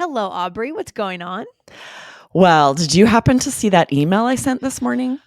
Hello, Aubrey. What's going on? Well, did you happen to see that email I sent this morning?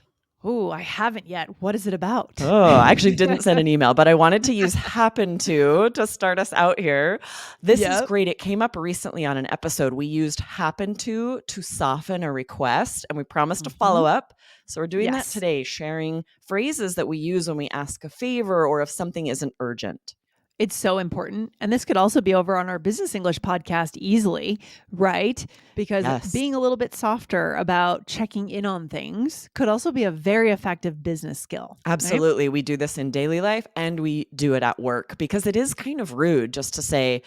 Oh, I haven't yet. What is it about? Oh, I actually didn't send an email, but I wanted to use happen to start us out here. This is Yep. great. It came up recently on an episode. We used happen to soften a request, and we promised to follow hmm up. So we're doing that Yes. today, sharing phrases that we use when we ask a favor or if something isn't urgent. It's so important. And this could also be over on our Business English podcast easily, right? Because Yes. being a little bit softer about checking in on things could also be a very effective business skill, right? Absolutely. We do this in daily life and we do it at work because it is kind of rude just to say,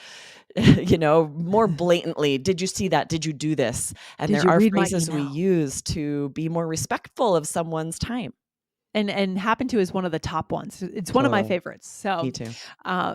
more blatantly, did you see that? Did you do this? And Did there you are read my phrases we email? use to be more respectful of someone's time. And happen to is one of the top ones. It's one of my Totally. favorites. Me So, too.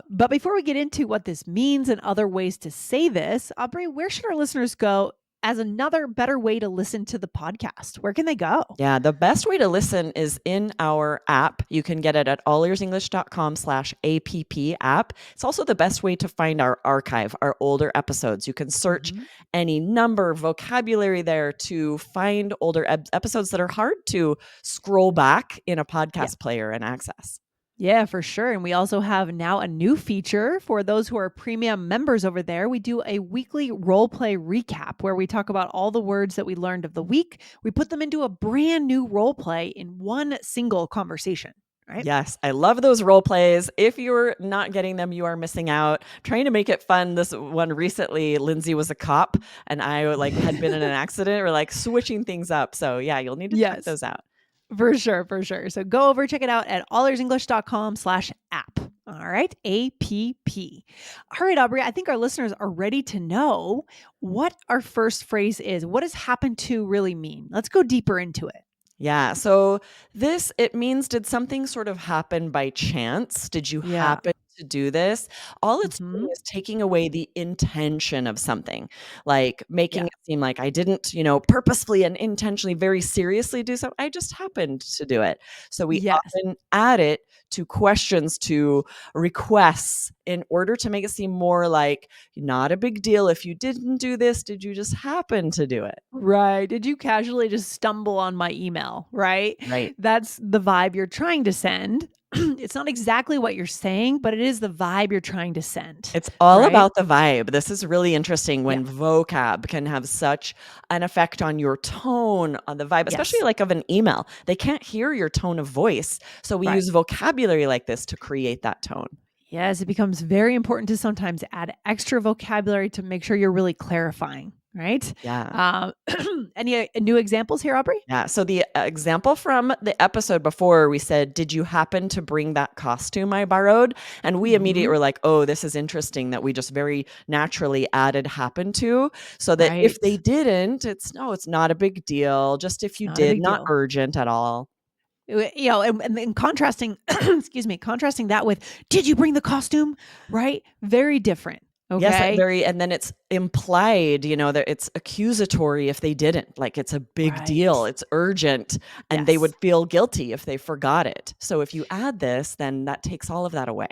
but before we get into what this means and other ways to say this, Aubrey, where should our listeners go as another better way to listen to the podcast? Where can they go? Yeah, the best way to listen is in our app. You can get it at allearsenglish.com/app app. It's also the best way to find our archive, our older episodes. You can search hmm any number, vocabulary there to find older episodes that are hard to scroll back in a Yeah. podcast player and access. Yeah, for sure. And we also have now a new feature for those who are premium members over there. We do a weekly role play recap where we talk about all the words that we learned of the week. We put them into a brand new role play in one single conversation, right? Yes, I love those role plays. If you're not getting them, you are missing out. Trying to make it fun. This one recently, Lindsay was a cop and I had been in an accident. We're switching things up. So yeah, you'll need to check Yes. those out. For sure, for sure. So go over, check it out at allearsenglish.com/app. All right, APP. All right, Aubrey, I think our listeners are ready to know what our first phrase is. What does happen to really mean? Let's go deeper into it. Yeah. So it means, did something sort of happen by chance? Did you Yeah. happen to do this? All it's hmm doing is taking away the intention of something, like making Yeah. it seem like I didn't, purposefully and intentionally, very seriously do something. I just happened to do it. So we Yes. often add it to questions, to requests in order to make it seem more like not a big deal. If you didn't do this, did you just happen to do it? Right. Did you casually just stumble on my email? Right. Right. That's the vibe you're trying to send. It's not exactly what you're saying, but it is the vibe you're trying to send. It's all Right. about the vibe. This is really interesting Yeah. when vocab can have such an effect on your tone, on the vibe, especially Yes. like of an email. They can't hear your tone of voice. So we Right. use vocabulary like this to create that tone. Yes, it becomes very important to sometimes add extra vocabulary to make sure you're really clarifying, right? Yeah. Um, any new examples here, Aubrey? Yeah. So the example from the episode before, we said, did you happen to bring that costume I borrowed? And we immediately hmm were like, oh, this is interesting that we just very naturally added happen to, so that if they Right. didn't, it's not a big deal. Just if It's you not a did, big not deal. urgent at all. And contrasting, excuse me, contrasting that with, did you bring the costume? Right? Very different. Yes, Okay. and then it's implied, that it's accusatory if they didn't. Like it's a big deal, Right. it's urgent, and they Yes. would feel guilty if they forgot it. So if you add this, then that takes all of that away.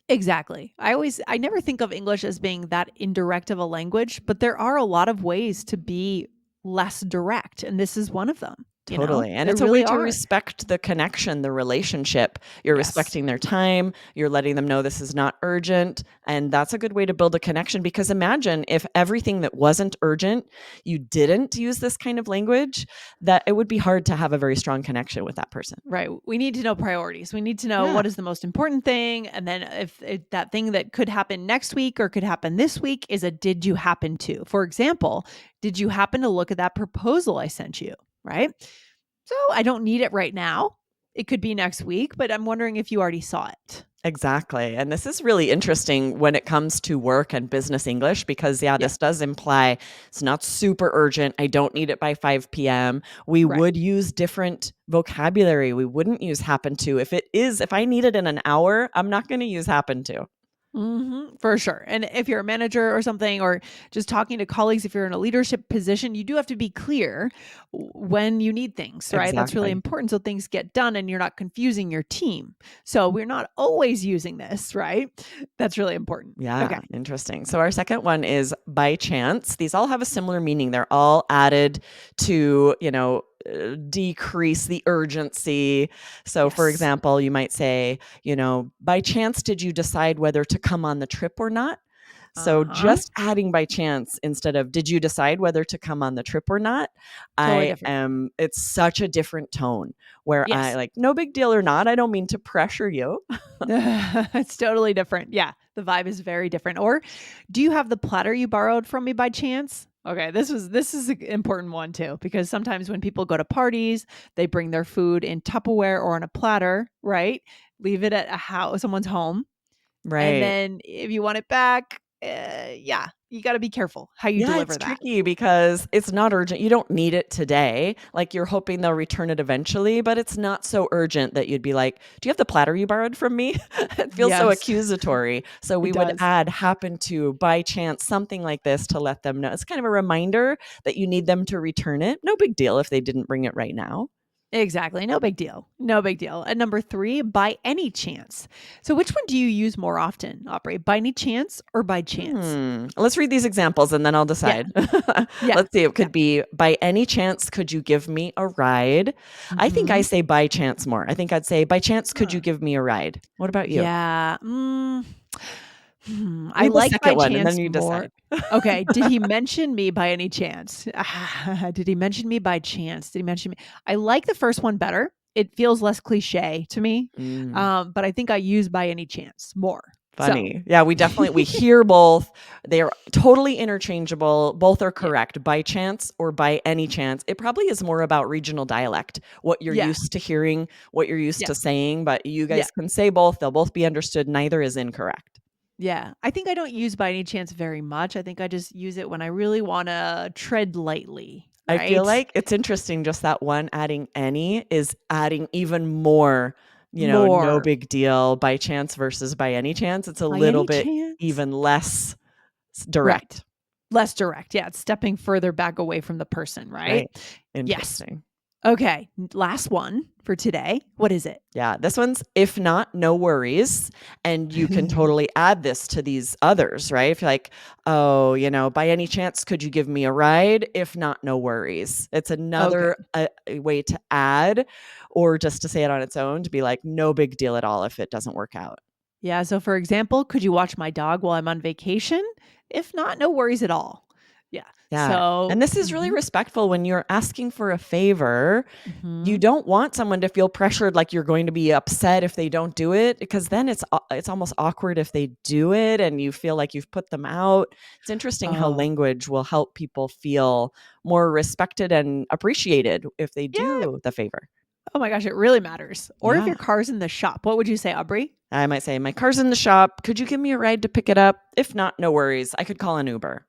Exactly. I never think of English as being that indirect of a language, but there are a lot of ways to be less direct. And this is one of them. Totally. And There it's a way really to are. respect the connection, the relationship. You're Yes. respecting their time. You're letting them know this is not urgent. And that's a good way to build a connection, because imagine if everything that wasn't urgent, you didn't use this kind of language, that it would be hard to have a very strong connection with that person. Right. We need to know priorities. We need to know Yeah. what is the most important thing. And then if that thing that could happen next week or could happen this week is a did you happen to? For example, did you happen to look at that proposal I sent you? Right. So I don't need it right now. It could be next week, but I'm wondering if you already saw it. Exactly. And this is really interesting when it comes to work and business English, because, yeah, Yeah. this does imply it's not super urgent. I don't need it by 5 p.m. We Right. would use different vocabulary. We wouldn't use happen to. If I need it in an hour, I'm not going to use happen to. For sure. And if you're a manager or something, or just talking to colleagues, if you're in a leadership position, you do have to be clear when you need things, right? That's really Exactly. important so things get done and you're not confusing your team. So we're not always using this, right? That's really important. Yeah, Okay. interesting. So our second one is by chance. These all have a similar meaning. They're all added to, decrease the urgency. So for Yes. example, you might say, by chance did you decide whether to come on the trip or not? Uh So huh. just adding by chance instead of did you decide whether to come on the trip or not? Totally different. It's such a different tone where I Yes. like, no big deal or not. I don't mean to pressure you. It's totally different. Yeah. The vibe is very different. Or do you have the platter you borrowed from me by chance? Okay, this is an important one too, because sometimes when people go to parties, they bring their food in Tupperware or on a platter, right? Leave it at a house, someone's home, and Right. then if you want it back, yeah, you got to be careful how you Yeah, deliver it's that. tricky because it's not urgent. You don't need it today. Like you're hoping they'll return it eventually, but it's not so urgent that you'd be like, "Do you have the platter you borrowed from me?" It feels so Yes, accusatory. So it we would does. add happen to by chance something like this to let them know. It's kind of a reminder that you need them to return it. No big deal if they didn't bring it right now. Exactly. No big deal. No big deal. And number three, by any chance. So which one do you use more often, Aubrey? By any chance or by chance? Let's read these examples and then I'll Yeah. decide. Yeah. Let's see. It Yeah. could be by any chance, could you give me a ride? I think I Mhm. say by chance more. I think I'd say by chance, could you Huh. give me a ride? What about you? Yeah. I Read the like by second one and then chance you more. decide. Okay. Did he mention me by any chance? Did he mention me by chance? Did he mention me? I like the first one better. It feels less cliche to me. Mm, But I think I use by any chance more. So, funny. Yeah, we hear both. They're totally interchangeable. Both are yeah. correct. By chance or by any chance. It probably is more about regional dialect, what you're Yeah. used to hearing, what you're used Yeah. to saying, but you Yeah. guys can say both. They'll both be understood. Neither is incorrect. Yeah. I think I don't use by any chance very much. I think I just use it when I really want to tread lightly, I feel right? like it's interesting just that one adding any is adding even more, no More big deal by chance versus by any chance. It's a by little any bit chance. even less Right. direct, Less direct. Yeah. It's stepping further back away from the person, right? right? Yes. Interesting. Okay. Last one for today. What is it? Yeah, this one's if not, no worries. And you can totally add this to these others, right? If you're like, oh, by any chance, could you give me a ride? If not, no worries. It's Okay. another a way to add or just to say it on its own to be like, no big deal at all if it doesn't work out. Yeah. So, for example, could you watch my dog while I'm on vacation? If not, no worries at all. Yeah. Yeah. So, And this is really respectful when you're asking for a favor. You mhm. don't want someone to feel pressured like you're going to be upset if they don't do it because then it's almost awkward if they do it and you feel like you've put them out. It's interesting how Oh, language will help people feel more respected and appreciated if they yeah. do the favor. Oh my gosh, it really matters. Or if Yeah. your car's in the shop, what would you say, Aubrey? I might say, my car's in the shop. Could you give me a ride to pick it up? If not, no worries. I could call an Uber.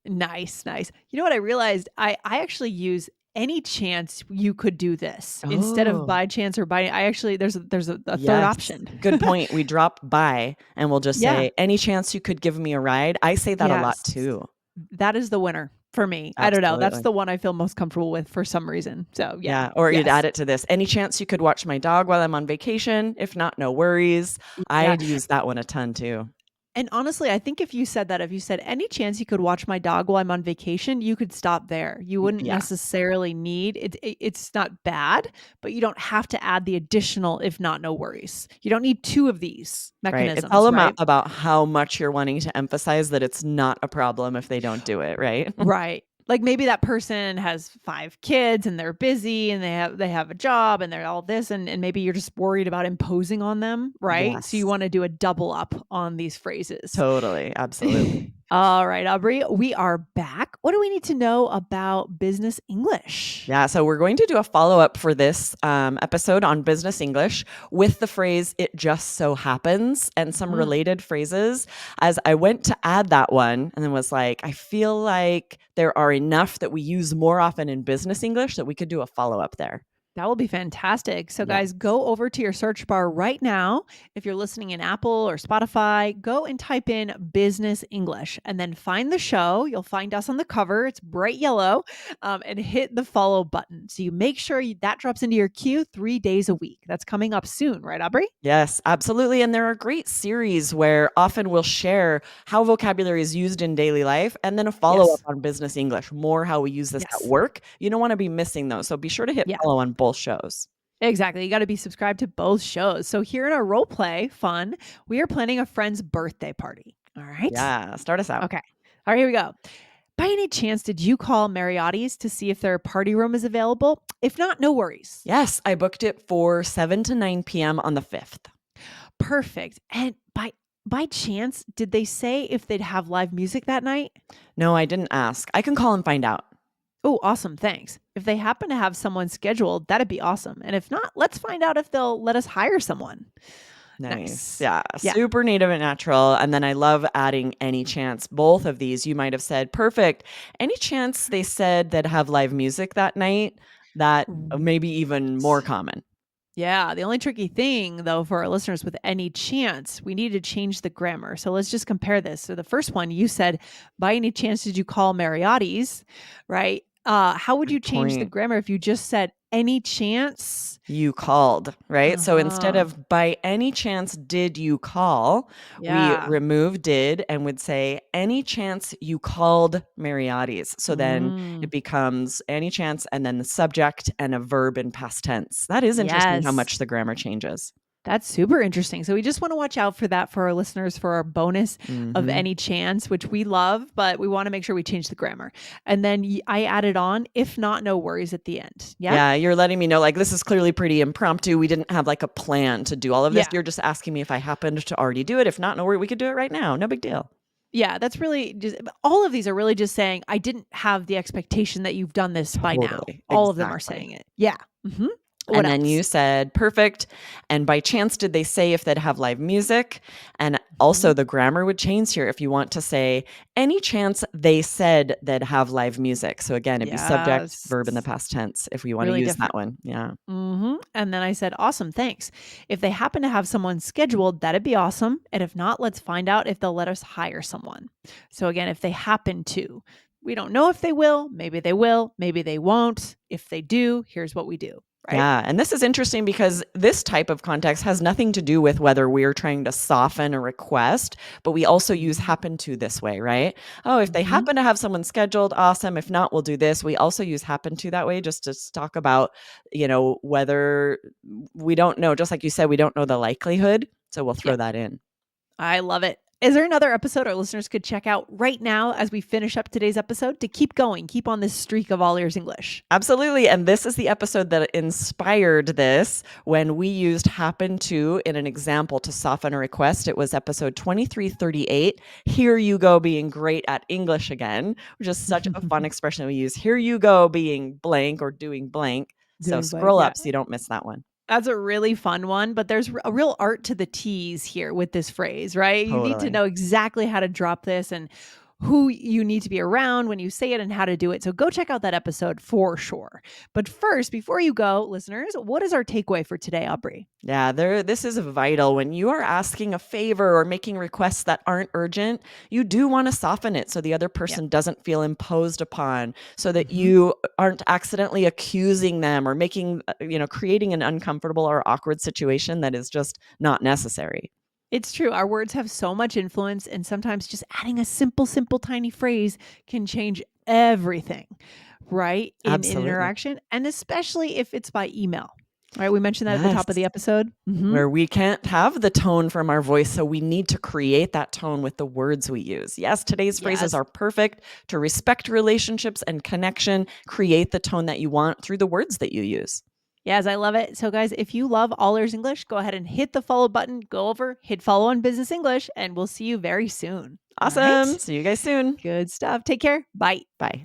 Nice, nice. You know what I realized? I actually use any chance you could do this instead of Oh. by chance or by. I actually there's a third Yes. option. Good point. We drop by and we'll just Yeah. say, any chance you could give me a ride? I say that a lot Yes. too. That is the winner for me. I don't know. That's Absolutely. the one I feel most comfortable with for some reason. So yeah. Yeah. Or you'd Yes. add it to this. Any chance you could watch my dog while I'm on vacation? If not, no worries. Yeah. I'd use that one a ton too. And honestly, I think if you said that, if you said any chance you could watch my dog while I'm on vacation, you could stop there. You wouldn't Yeah. necessarily need it's not bad, but you don't have to add the additional if not no worries. You don't need two of these Right. It's all mechanisms, right? about how much you're wanting to emphasize that it's not a problem if they don't do it. Right. Right. Like maybe that person has 5 kids and they're busy and they have a job and they're all this and maybe you're just worried about imposing on them, right? So you Yes. want to do a double up on these phrases. Totally. Absolutely. All right, Aubrey, we are back. What do we need to know about business English? Yeah, so we're going to do a follow up for this episode on business English with the phrase "it just so happens" and some Mm, related phrases. As I went to add that one and then was like, I feel like there are enough that we use more often in business English that we could do a follow up there. That will be fantastic. So, Yes. guys, go over to your search bar right now. If you're listening in Apple or Spotify, go and type in business English and then find the show. You'll find us on the cover. It's bright yellow, and hit the follow button. So you make sure that drops into your queue 3 days a week. That's coming up soon, right, Aubrey? Yes, absolutely. And there are great series where often we'll share how vocabulary is used in daily life and then a follow up Yes. on business English, more how we use this at Yes. work. You don't want to be missing those. So be sure to hit Yeah. follow on both shows. Exactly. You got to be subscribed to both shows. So here in our role play fun, we are planning a friend's birthday party. All right. Yeah, start us out. Okay. All right, here we go. By any chance, did you call Mariotti's to see if their party room is available? If not, no worries. Yes, I booked it for 7 to 9 p.m. on the 5th. Perfect. And by chance, did they say if they'd have live music that night? No, I didn't ask. I can call and find out. Oh, awesome. Thanks. If they happen to have someone scheduled, that'd be awesome. And if not, let's find out if they'll let us hire someone. Nice. Nice. Yeah, Yeah. super native and natural. And then I love adding any chance. Both of these you might have said, perfect. Any chance they said that have live music that night, that maybe even more common. Yeah. The only tricky thing, though, for our listeners with any chance, we need to change the grammar. So let's just compare this. So the first one, you said, by any chance, did you call Mariotti's? Right. How would you change the Point. grammar if you just said any chance? You called, right? So instead Uh-huh. of by any chance did you call, we Yeah. remove did and would say any chance you called Mariotti's. So then it Mm. becomes any chance and then the subject and a verb in past tense. That is interesting how Yes. much the grammar changes. That's super interesting. So we just want to watch out for that for our listeners for our bonus of Mhm. any chance, which we love, but we want to make sure we change the grammar. And then I added on, if not, no worries at the end. Yeah. Yeah, you're letting me know like this is clearly pretty impromptu. We didn't have like a plan to do all of this. Yeah. You're just asking me if I happened to already do it. If not, no worry, we could do it right now. No big deal. Yeah. That's really just all of these are really just saying, I didn't have the expectation that you've done this by now. Totally. All of them are Exactly. saying it. Yeah. Mm-hmm. What And then you else? said, perfect. And by chance, did they say if they'd have live music? And Mhm. also, the grammar would change here if you want to say, any chance they said they'd have live music. So again, it'd be subject, Yes. verb in the past tense if we want to Really use that different. one. Yeah. And then I said, awesome, thanks. If they happen to have someone scheduled, that'd be awesome. And if not, let's find out if they'll let us hire someone. So again, if they happen to, we don't know if they will, maybe they won't. If they do, here's what we do. Right? Yeah. And this is interesting because this type of context has nothing to do with whether we're trying to soften a request, but we also use happen to this way, right? Oh, if they Mm-hmm. happen to have someone scheduled, awesome. If not, we'll do this. We also use happen to that way just to talk about, whether we don't know, just like you said, we don't know the likelihood. So we'll throw Yep. that in. I love it. Is there another episode our listeners could check out right now as we finish up today's episode to keep going, keep on this streak of all ears English? Absolutely. And this is the episode that inspired this when we used happen to in an example to soften a request. It was episode 2338. Here you go being great at English again, which is such a fun expression we use. Here you go being blank or doing blank. So Doing blank, scroll yeah. up so you don't miss that one. That's a really fun one, but there's a real art to the T's here with this phrase, right? You need to Totally. know exactly how to drop this and who you need to be around when you say it and how to do it. So go check out that episode for sure. But first, before you go, listeners, what is our takeaway for today, Aubrey? Yeah, this is vital. When you are asking a favor or making requests that aren't urgent, you do want to soften it so the other person doesn't feel imposed upon, so that you aren't accidentally accusing them or making, creating an uncomfortable or awkward situation that is just not necessary. It's true. Our words have so much influence, and sometimes just adding a simple, tiny phrase can change everything, right? In Absolutely. interaction, and especially if it's by email, right? We mentioned that at the top of Yes. the episode. Where we can't have the tone from our voice, so we need to create that tone with the words we use. Yes, today's phrases Yes. are perfect to respect relationships and connection. Create the tone that you want through the words that you use. Yes, I love it. So, guys, if you love All Ears English, go ahead and hit the follow button, go over, hit follow on Business English, and we'll see you very soon. All Awesome. right. See you guys soon. Good stuff. Take care. Bye. Bye.